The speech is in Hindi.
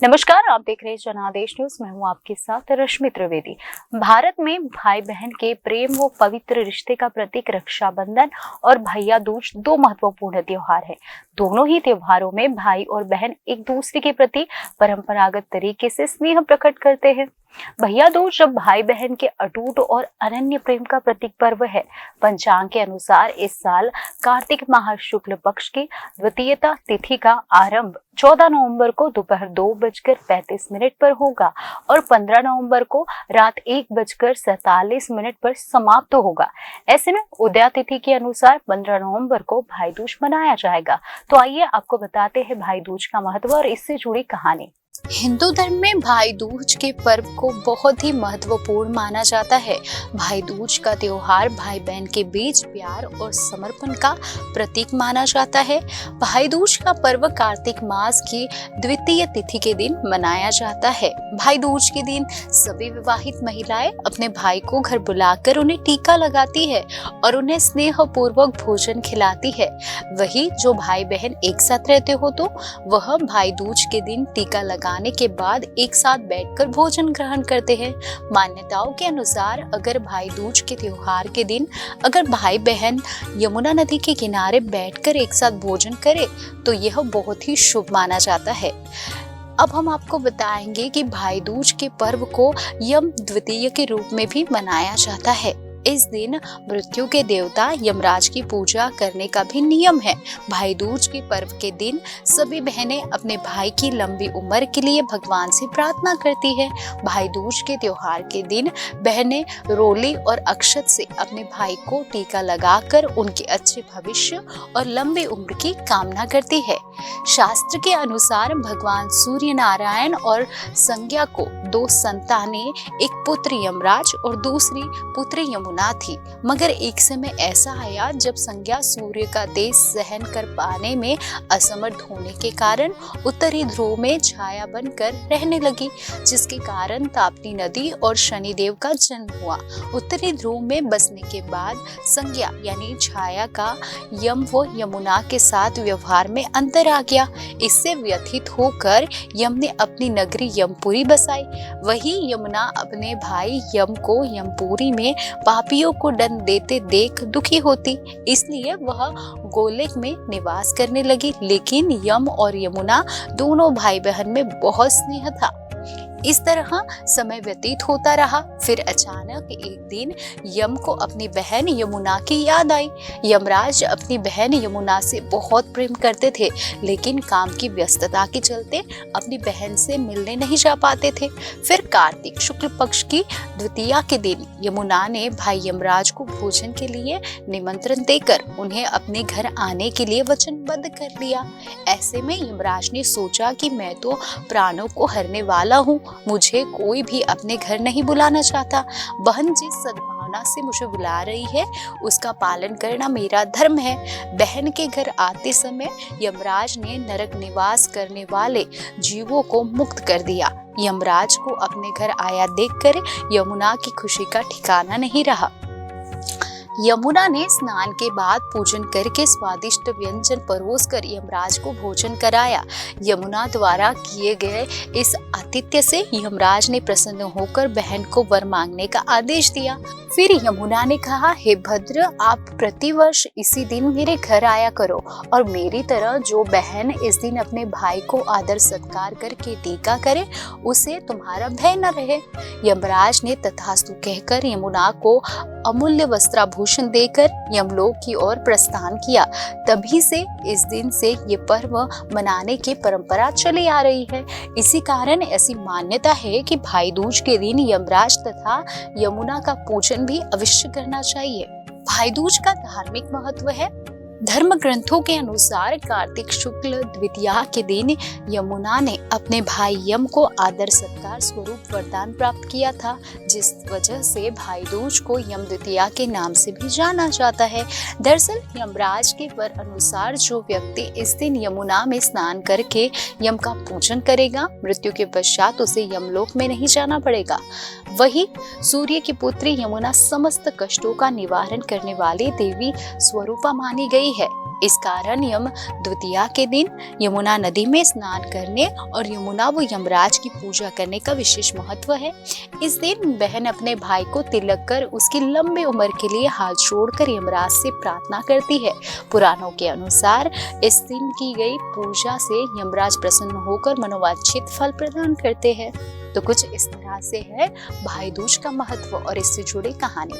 नमस्कार, आप देख रहे हैं जनादेश न्यूज। मैं हूं आपके साथ रश्मि त्रिवेदी। भारत में भाई बहन के प्रेम व पवित्र रिश्ते का प्रतीक रक्षाबंधन और भैया दूज दो महत्वपूर्ण त्योहार है। दोनों ही त्योहारों में भाई और बहन एक दूसरे के प्रति परंपरागत तरीके से स्नेह प्रकट करते हैं। भैया दूज जब भाई बहन के अटूट और अनन्य प्रेम का प्रतीक पर्व है। पंचांग के अनुसार इस साल कार्तिक माह शुक्ल पक्ष की द्वितीयता तिथि का आरंभ 14 नवंबर को दोपहर 2:35 पर होगा और 15 नवंबर को रात 1:47 पर समाप्त होगा। ऐसे में उदया तिथि के अनुसार 15 नवंबर को भाई दूज मनाया जाएगा। तो आइए आपको बताते हैं भाई दूज का महत्व और इससे जुड़ी कहानी। हिंदू धर्म में भाई दूज के पर्व को बहुत ही महत्वपूर्ण माना जाता है। भाई दूज का त्योहार भाई बहन के बीच प्यार और समर्पण का प्रतीक माना जाता है। भाई दूज का पर्व कार्तिक मास की द्वितीय तिथि के दिन मनाया जाता है। भाई दूज के दिन सभी विवाहित महिलाएं अपने भाई को घर बुलाकर उन्हें टीका लगाती है और उन्हें स्नेह पूर्वक भोजन खिलाती है। वही जो भाई बहन एक साथ रहते हो तो वह भाई दूज के दिन टीका लगाने के बाद एक साथ बैठकर भोजन ग्रहण करते हैं। मान्यताओं के अनुसार अगर भाई दूज के त्योहार के दिन अगर भाई बहन यमुना नदी के किनारे बैठकर एक साथ भोजन करें तो यह बहुत ही शुभ माना जाता है। अब हम आपको बताएंगे कि भाई दूज के पर्व को यम द्वितीय के रूप में भी मनाया जाता है। इस दिन मृत्यु के देवता यमराज की पूजा करने का भी नियम है। भाई दूज के पर्व के दिन सभी बहनें अपने भाई की लंबी उम्र के लिए भगवान से प्रार्थना करती है। भाई दूज के त्योहार के दिन बहनें रोली और अक्षत से अपने भाई को टीका लगाकर उनके अच्छे भविष्य और लंबी उम्र की कामना करती है। शास्त्र के अनुसार भगवान सूर्य नारायण और संज्ञा को दो संतानें, एक पुत्र यमराज और दूसरी पुत्री यमुना थी। मगर एक समय ऐसा आया जब संज्ञा सूर्य का तेज सहन कर पाने में असमर्थ होने के कारण उत्तरी ध्रुव में छाया बनकर रहने लगी, जिसके कारण ताप्ती नदी और शनिदेव का जन्म हुआ। उत्तरी ध्रुव में बसने के बाद संज्ञा यानी छाया का यम व यमुना के साथ व्यवहार में अंतर आ गया। इससे व्यथित होकर यम ने अपनी नगरी यमपुरी बसाई। वही यमुना अपने भाई यम को यमपुरी में पापियों को दंड देते देख दुखी होती, इसलिए वह गोलोक में निवास करने लगी। लेकिन यम और यमुना दोनों भाई बहन में बहुत स्नेह था। इस तरह समय व्यतीत होता रहा। फिर अचानक एक दिन यम को अपनी बहन यमुना की याद आई। यमराज अपनी बहन यमुना से बहुत प्रेम करते थे, लेकिन काम की व्यस्तता के चलते अपनी बहन से मिलने नहीं जा पाते थे। फिर कार्तिक शुक्ल पक्ष की द्वितीया के दिन यमुना ने भाई यमराज को भोजन के लिए निमंत्रण देकर उन्हें अपने घर आने के लिए वचनबद्ध कर लिया। ऐसे में यमराज ने सोचा कि मैं तो प्राणों को हरने वाला हूँ, मुझे कोई भी अपने घर नहीं बुलाना चाहता। बहन जिस सद्भावना से मुझे बुला रही है उसका पालन करना मेरा धर्म है। बहन के घर आते समय यमराज ने नरक निवास करने वाले जीवों को मुक्त कर दिया। यमराज को अपने घर आया देखकर यमुना की खुशी का ठिकाना नहीं रहा। यमुना ने स्नान के बाद पूजन करके स्वादिष्ट व्यंजन परोसकर यमराज को भोजन कराया। यमुना द्वारा किए गए इस आतिथ्य से यमराज ने प्रसन्न होकर बहन को वर मांगने का आदेश दिया। फिर यमुना ने कहा, हे भद्र, आप प्रतिवर्ष इसी दिन मेरे घर आया करो और मेरी तरह जो बहन इस दिन अपने भाई को आदर सत्कार करके टीका करे उसे तुम्हारा भय न रहे। यमराज ने तथास्तु कहकर यमुना को अमूल्य वस्त्राभूषण देकर यमलोक की ओर प्रस्थान किया। तभी से इस दिन से ये पर्व मनाने की परंपरा चली आ रही है। इसी कारण ऐसी मान्यता है कि भाई दूज के दिन यमराज तथा यमुना का पूजन भी अवश्य करना चाहिए। भाई दूज का धार्मिक महत्व है। धर्म ग्रंथों के अनुसार कार्तिक शुक्ल द्वितीया के दिन यमुना ने अपने भाई यम को आदर सत्कार स्वरूप वरदान प्राप्त किया था, जिस वजह से भाई दूज को यम द्वितीया के नाम से भी जाना जाता है। दरअसल यमराज के वर अनुसार जो व्यक्ति इस दिन यमुना में स्नान करके यम का पूजन करेगा, मृत्यु के पश्चात उसे यमलोक में नहीं जाना पड़ेगा। वही सूर्य की पुत्री यमुना समस्त कष्टों का निवारण करने वाली देवी स्वरूपा मानी गई है। इस कारण यम द्वितीया के दिन यमुना नदी में स्नान करने और यमुना व यमराज की पूजा करने का विशेष महत्व है। इस दिन बहन अपने भाई को तिलक कर उसकी लंबी उम्र के लिए हाथ जोड़कर यमराज से प्रार्थना करती है। पुराणों के अनुसार इस दिन की गई पूजा से यमराज प्रसन्न होकर मनोवांछित फल प्रदान करते हैं। तो कुछ इस तरह से है भाई दूज का महत्व और इससे जुड़ी कहानी।